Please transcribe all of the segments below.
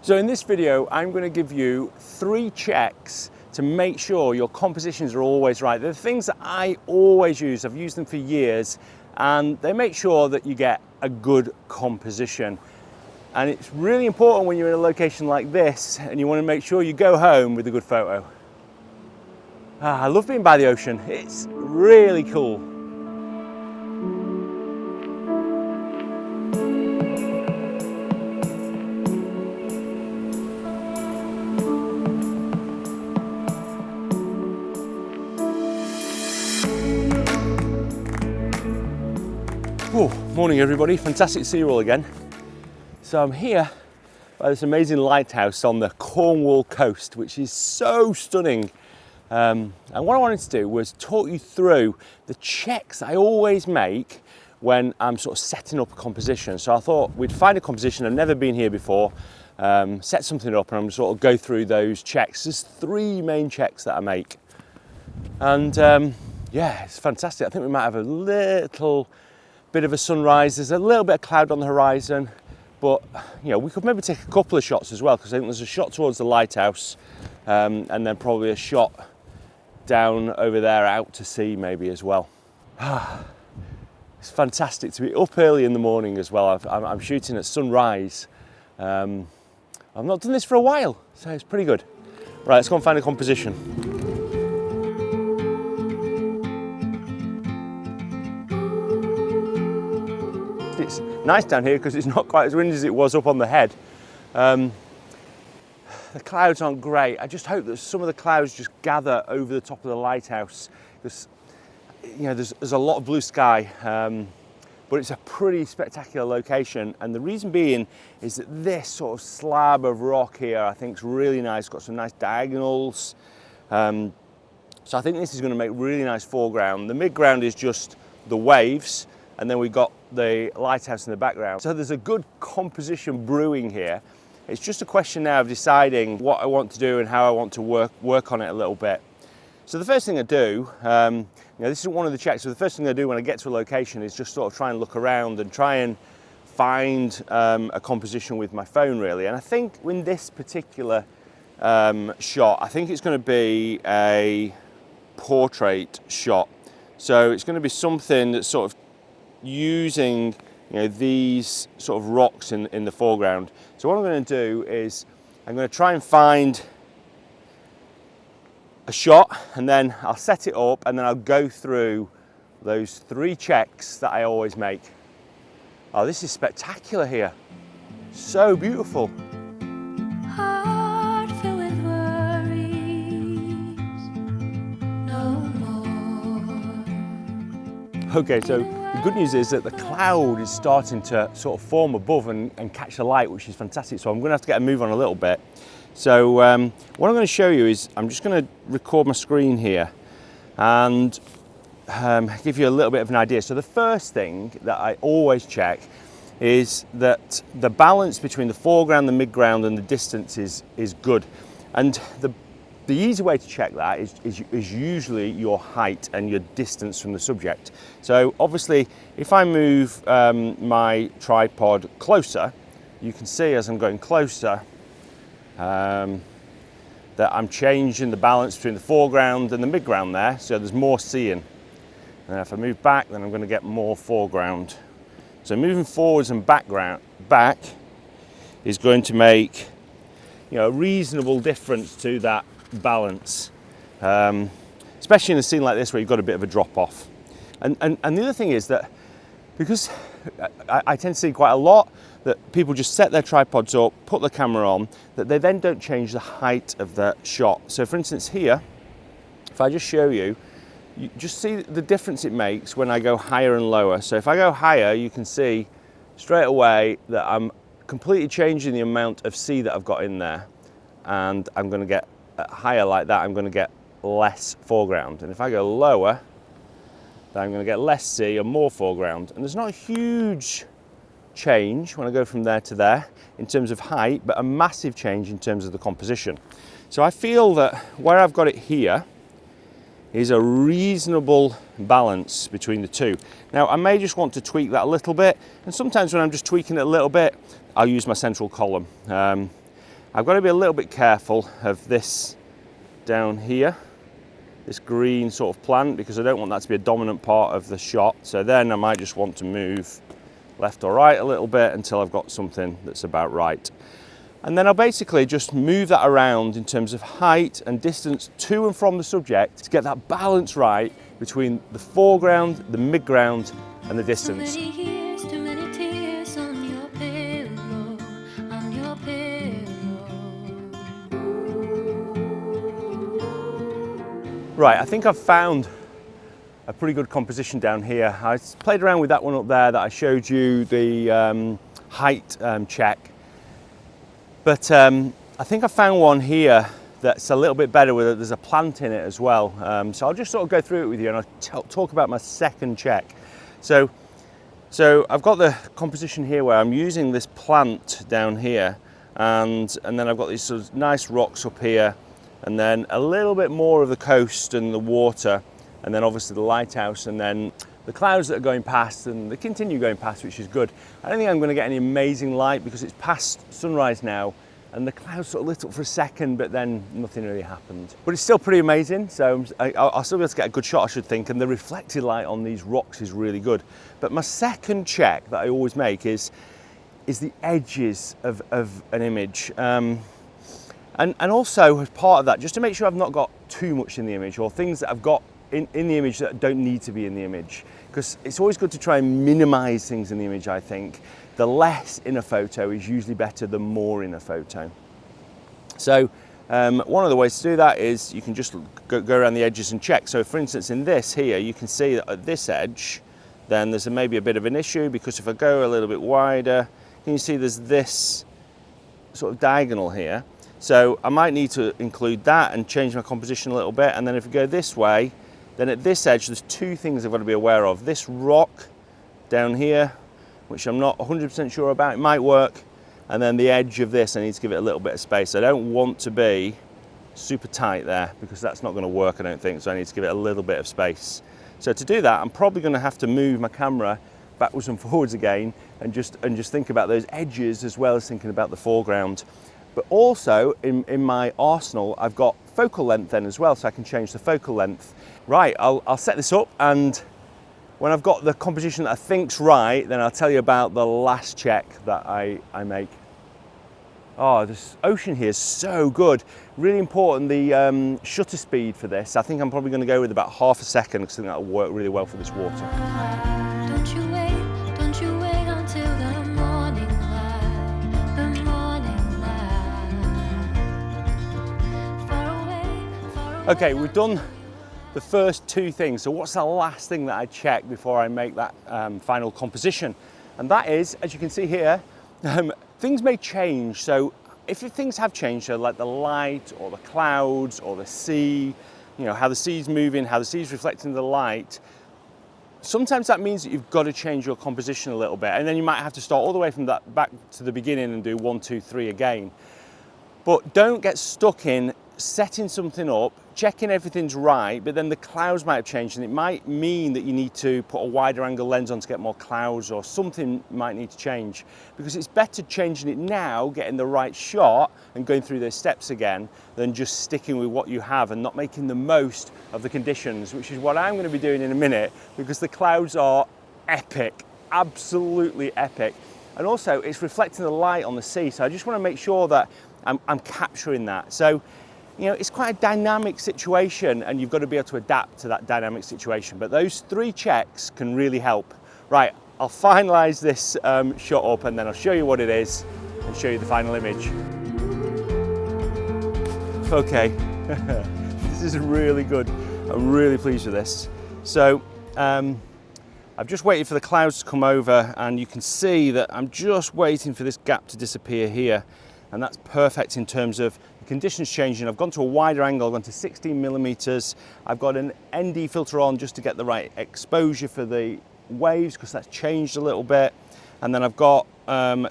So in this video, I'm going to give you 3 checks to make sure your compositions are always right. They're the things that I always use. I've used them for years, and they make sure that you get a good composition. And it's really important when you're in a location like this and you want to make sure you go home with a good photo. I love being by the ocean. It's really cool. Oh, morning everybody, fantastic to see you all again. So I'm here by this amazing lighthouse on the Cornwall coast, which is so stunning. And what I wanted to do was talk you through the checks I always make when I'm sort of setting up a composition. So I thought we'd find a composition, I've never been here before, set something up, and I'm sort of go through those checks. There's 3 main checks that I make. And yeah, it's fantastic. I think we might have a little bit of a sunrise. There's a little bit of cloud on the horizon, but you know, we could maybe take a couple of shots as well, because I think there's a shot towards the lighthouse, and then probably a shot down over there out to sea maybe as well. It's fantastic to be up early in the morning as well. I'm shooting at sunrise. I've not done this for a while, so it's pretty good. Right, let's go and find a composition. It's nice down here because it's not quite as windy as it was up on the head. The clouds aren't great. I just hope that some of the clouds just gather over the top of the lighthouse, because you know there's a lot of blue sky, but it's a pretty spectacular location. And the reason being is that this sort of slab of rock here I think is really nice. It's got some nice diagonals, so I think this is going to make really nice foreground. The midground is just the waves, and then we've got the lighthouse in the background. So there's a good composition brewing here. It's just a question now of deciding what I want to do and how I want to work on it a little bit. So the first thing I do, you know, this isn't one of the checks, so the first thing I do when I get to a location is just sort of try and look around and try and find a composition with my phone really. And I think in this particular shot, I think it's going to be a portrait shot. So it's going to be something that's sort of using, you know, these sort of rocks in the foreground. So what I'm going to do is I'm going to try and find a shot, and then I'll set it up, and then I'll go through those 3 checks that I always make. Oh, this is spectacular here. So beautiful. Heart filled with worries, no more. Okay, so the good news is that the cloud is starting to sort of form above and catch the light, which is fantastic. So I'm going to have to get a move on a little bit. So what I'm going to show you is I'm just going to record my screen here and give you a little bit of an idea. So the first thing that I always check is that the balance between the foreground, the midground, and the distance is good. And the easy way to check that is usually your height and your distance from the subject. So obviously, if I move my tripod closer, you can see as I'm going closer that I'm changing the balance between the foreground and the midground there, so there's more seeing. And if I move back, then I'm going to get more foreground. So moving forwards and back is going to make, you know, a reasonable difference to that balance, especially in a scene like this where you've got a bit of a drop off. And the other thing is that because I tend to see quite a lot that people just set their tripods up, put the camera on, that they then don't change the height of the shot. So for instance here, if I just show you, you just see the difference it makes when I go higher and lower. So if I go higher, you can see straight away that I'm completely changing the amount of sea that I've got in there, and I'm going to get higher like that, I'm going to get less foreground. And if I go lower, then I'm going to get less sea and more foreground. And there's not a huge change when I go from there to there in terms of height, but a massive change in terms of the composition. So I feel that where I've got it here is a reasonable balance between the two. Now I may just want to tweak that a little bit, and sometimes when I'm just tweaking it a little bit, I'll use my central column. I've got to be a little bit careful of this down here, this green sort of plant, because I don't want that to be a dominant part of the shot. So then I might just want to move left or right a little bit until I've got something that's about right. And then I'll basically just move that around in terms of height and distance to and from the subject to get that balance right between the foreground, the midground, and the distance. Too many years, too many tears on your pillow, on your pillow. Right, I think I've found a pretty good composition down here. I played around with that one up there that I showed you, the height check. But I think I found one here that's a little bit better, with there's a plant in it as well. So I'll just sort of go through it with you, and I'll talk about my second check. So I've got the composition here where I'm using this plant down here, and then I've got these sort of nice rocks up here, and then a little bit more of the coast and the water, and then obviously the lighthouse, and then the clouds that are going past, and they continue going past, which is good. I don't think I'm going to get any amazing light because it's past sunrise now, and the clouds sort of lit up for a second, but then nothing really happened. But it's still pretty amazing, so I'll still be able to get a good shot, I should think, and the reflected light on these rocks is really good. But my second check that I always make is the edges of an image. And also, as part of that, just to make sure I've not got too much in the image, or things that I've got in the image that don't need to be in the image, because it's always good to try and minimize things in the image. I think the less in a photo is usually better than more in a photo. So one of the ways to do that is you can just go around the edges and check. So for instance, in this here, you can see that at this edge, then there's maybe a bit of an issue, because if I go a little bit wider, can you see there's this sort of diagonal here? So I might need to include that and change my composition a little bit. And then if we go this way, then at this edge, there's two things I've got to be aware of. This rock down here, which I'm not 100% sure about, it might work. And then the edge of this, I need to give it a little bit of space. I don't want to be super tight there, because that's not going to work, I don't think. So I need to give it a little bit of space. So to do that, I'm probably going to have to move my camera backwards and forwards again, and just think about those edges as well as thinking about the foreground. But also in my arsenal, I've got focal length then as well, so I can change the focal length. Right, I'll set this up, and when I've got the composition that I think's right, then I'll tell you about the last check that I make. Oh, this ocean here is so good. Really important, the shutter speed for this. I think I'm probably going to go with about half a second, because I think that'll work really well for this water. Don't you wait until the morning light, the morning light. Far away. Okay, we've done the first two things. So what's the last thing that I check before I make that final composition? And that is, as you can see here, things may change. So if things have changed, so like the light or the clouds or the sea, you know, how the sea's moving, how the sea's reflecting the light, sometimes that means that you've got to change your composition a little bit, and then you might have to start all the way from that back to the beginning and do 1, 2, 3 again. But don't get stuck in setting something up, checking everything's right, but then the clouds might have changed, and it might mean that you need to put a wider angle lens on to get more clouds, or something might need to change, because it's better changing it now, getting the right shot and going through those steps again, than just sticking with what you have and not making the most of the conditions, which is what I'm going to be doing in a minute, because the clouds are epic, absolutely epic. And also it's reflecting the light on the sea, so I just want to make sure that I'm capturing that. So, you know, it's quite a dynamic situation, and you've got to be able to adapt to that dynamic situation. But those 3 checks can really help. Right, I'll finalize this shot up, and then I'll show you what it is and show you the final image. Okay, this is really good. I'm really pleased with this. So I've just waited for the clouds to come over, and you can see that I'm just waiting for this gap to disappear here. And that's perfect in terms of the conditions changing. I've gone to a wider angle, I've gone to 16mm. I've got an ND filter on just to get the right exposure for the waves, because that's changed a little bit. And then I've got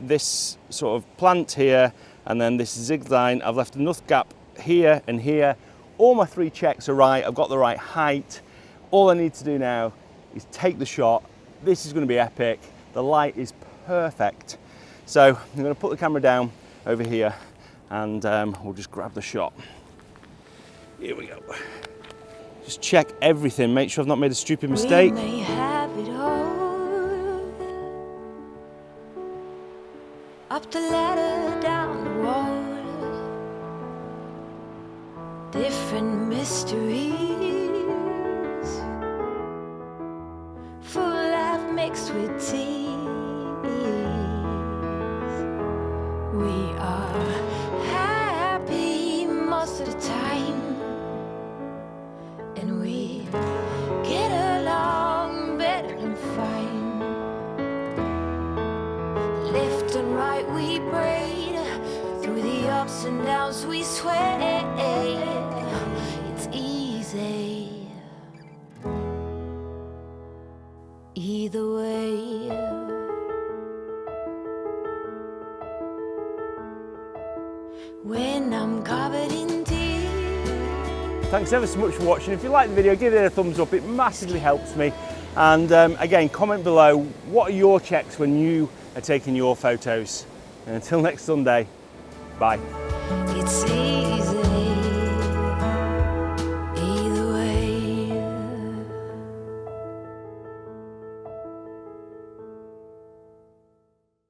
this sort of plant here, and then this zig line. I've left enough gap here and here. All my 3 checks are right. I've got the right height. All I need to do now is take the shot. This is going to be epic. The light is perfect. So I'm going to put the camera down over here, and we'll just grab the shot. Here we go. Just check everything, make sure I've not made a stupid mistake. We may have it all, up the ladder, down the wall, different mysteries, full life mixed with tears. We are happy most of the time, and we get along better than fine. Left and right we braid, through the ups and downs we sway. It's easy either way. When I'm covered in tears. Thanks ever so much for watching. If you like the video, give it a thumbs up, it massively helps me. And again, comment below, what are your checks when you are taking your photos? And until next Sunday, bye. It's easy.